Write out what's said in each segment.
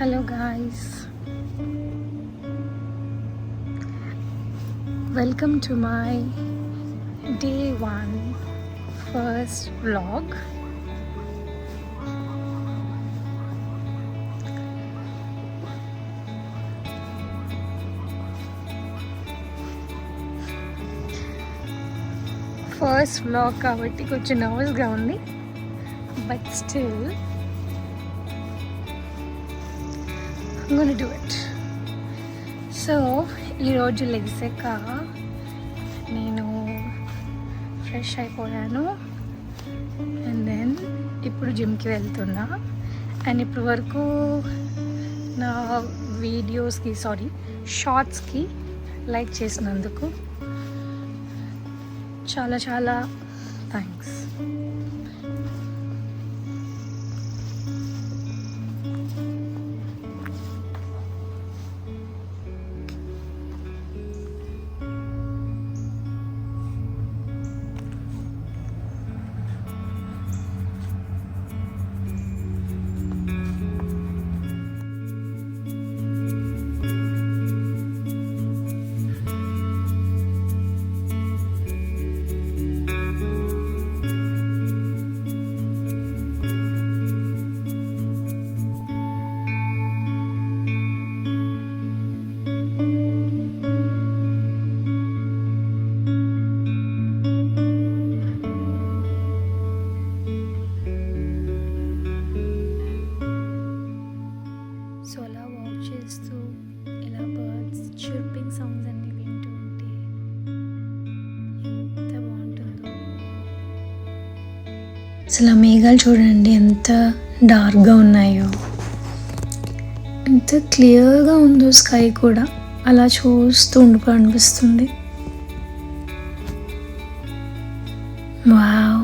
Hello guys, welcome to my day 1 first vlog. First vlog కాబట్టి కొంచెం నర్వస్గా ఉంది, but still I'm gonna do it. So ఈరోజు లెగ్సాక నేను fresh అయిపోయాను అండ్ దెన్ ఇప్పుడు జిమ్కి వెళ్తున్నా. అండ్ ఇప్పటి వరకు నా వీడియోస్కి షార్ట్స్కి లైక్ చేసినందుకు చాలా చాలా థ్యాంక్స్. సో అలా వాక్ చేస్తూ ఇలా బర్డ్స్ చిర్పింగ్ సౌండ్స్ అన్ని వింటూ ఉంటే ఎంత బాగుంటుందో. అసలు ఆ మేఘాలు చూడండి ఎంత డార్క్గా ఉన్నాయో, ఎంత క్లియర్గా ఉందో స్కై కూడా. అలా చూస్తూ అనిపిస్తుంది. వావ్,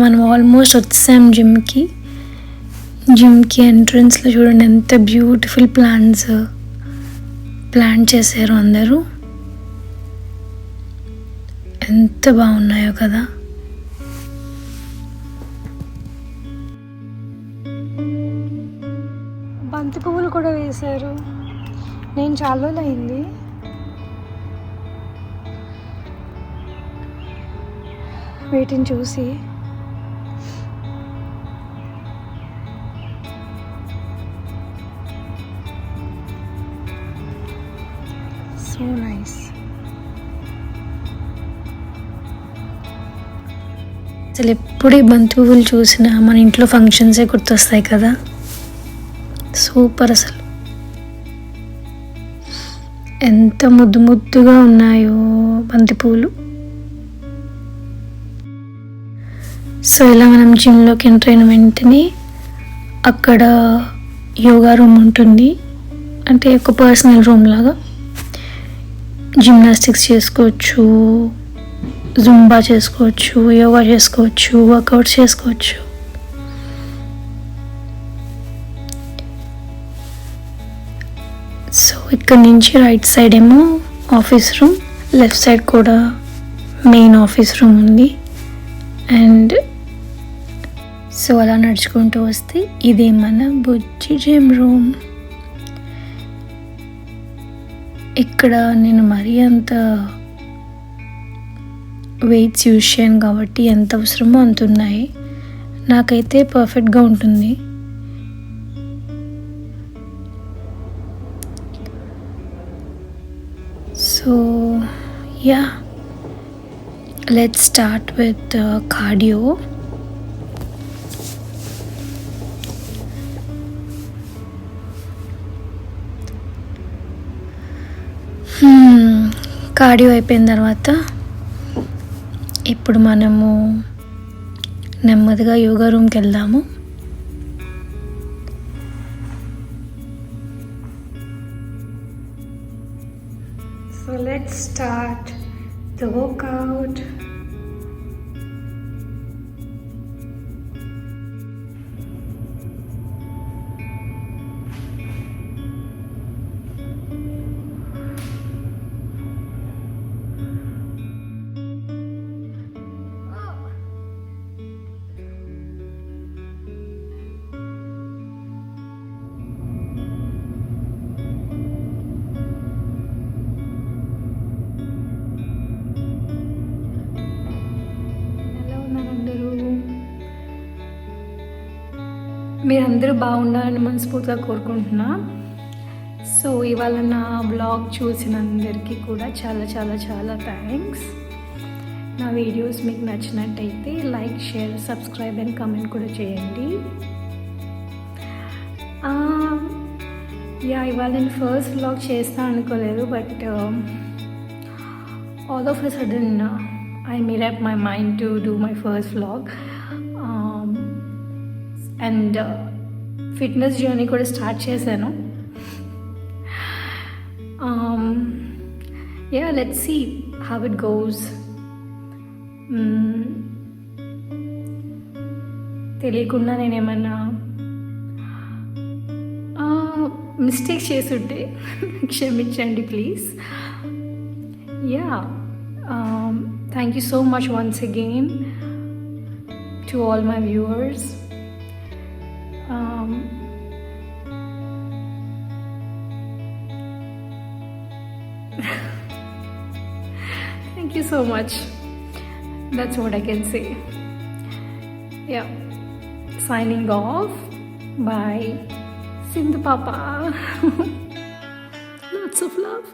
మనం ఆల్మోస్ట్ వచ్చేసాం జిమ్కి ఎంట్రన్స్లో చూడండి ఎంత బ్యూటిఫుల్ ప్లాన్ చేశారు అందరూ, ఎంత బాగున్నాయో కదా. బంతి పువ్వులు కూడా వేశారు. నేను చాలా రోజులు అయింది వీటిని చూసి. So nice. అసలు ఎప్పుడు ఈ బంతి పువ్వులు చూసినా మన ఇంట్లో ఫంక్షన్సే గుర్తొస్తాయి కదా. సూపర్, అసలు ఎంత ముద్దుగా ఉన్నాయో బంతి పువ్వులు. సో ఇలా మనం జిమ్లోకి ఎంటర్ అయిన వెంటనే అక్కడ యోగా రూమ్ ఉంటుంది, అంటే ఒక పర్సనల్ రూమ్ లాగా. జిమ్నాస్టిక్స్ చేసుకోవచ్చు, జుంబా చేసుకోవచ్చు, యోగా చేసుకోవచ్చు, వర్కౌట్స్ చేసుకోవచ్చు. సో ఇక్కడ నుంచి రైట్ సైడ్ ఏమో ఆఫీస్ రూమ్, లెఫ్ట్ సైడ్ కూడా మెయిన్ ఆఫీస్ రూమ్ ఉంది. అండ్ సో అలా నడుచుకుంటూ వస్తే ఇదే మన బుజ్జి జిమ్ రూమ్. ఇక్కడ నేను మరీ అంత వెయిట్స్ యూజ్ చేయను కాబట్టి ఎంత అవసరమో అంత ఉన్నాయి. నాకైతే పర్ఫెక్ట్గా ఉంటుంది. So yeah, let's start with cardio. Cardio అయిపోయిన తర్వాత ఇప్పుడు మనము నెమ్మదిగా యోగా రూమ్కి వెళ్దాము. So let's start the work out. మీరందరూ బాగుండాలని మనస్ఫూర్తిగా కోరుకుంటున్నా. సో ఇవాళ నా బ్లాగ్ చూసిన అందరికీ కూడా చాలా చాలా చాలా థ్యాంక్స్. నా వీడియోస్ మీకు నచ్చినట్టయితే like, share, subscribe and comment కూడా చేయండి. ఇవాళ నేను ఫస్ట్ వ్లాగ్ చేస్తా అనుకోలేదు, but all of a sudden I made up my mind to do my first vlog, and fitness journey కూడా స్టార్ట్ చేశాను. Let's see how it goes. తెలియకుండా నేనేమన్నా మిస్టేక్ చేసుంటే క్షమించండి please. Thank you so much once again to all my viewers. Thank you so much. That's what I can say. Signing off. Bye. Sindhu Papa. Lots of love.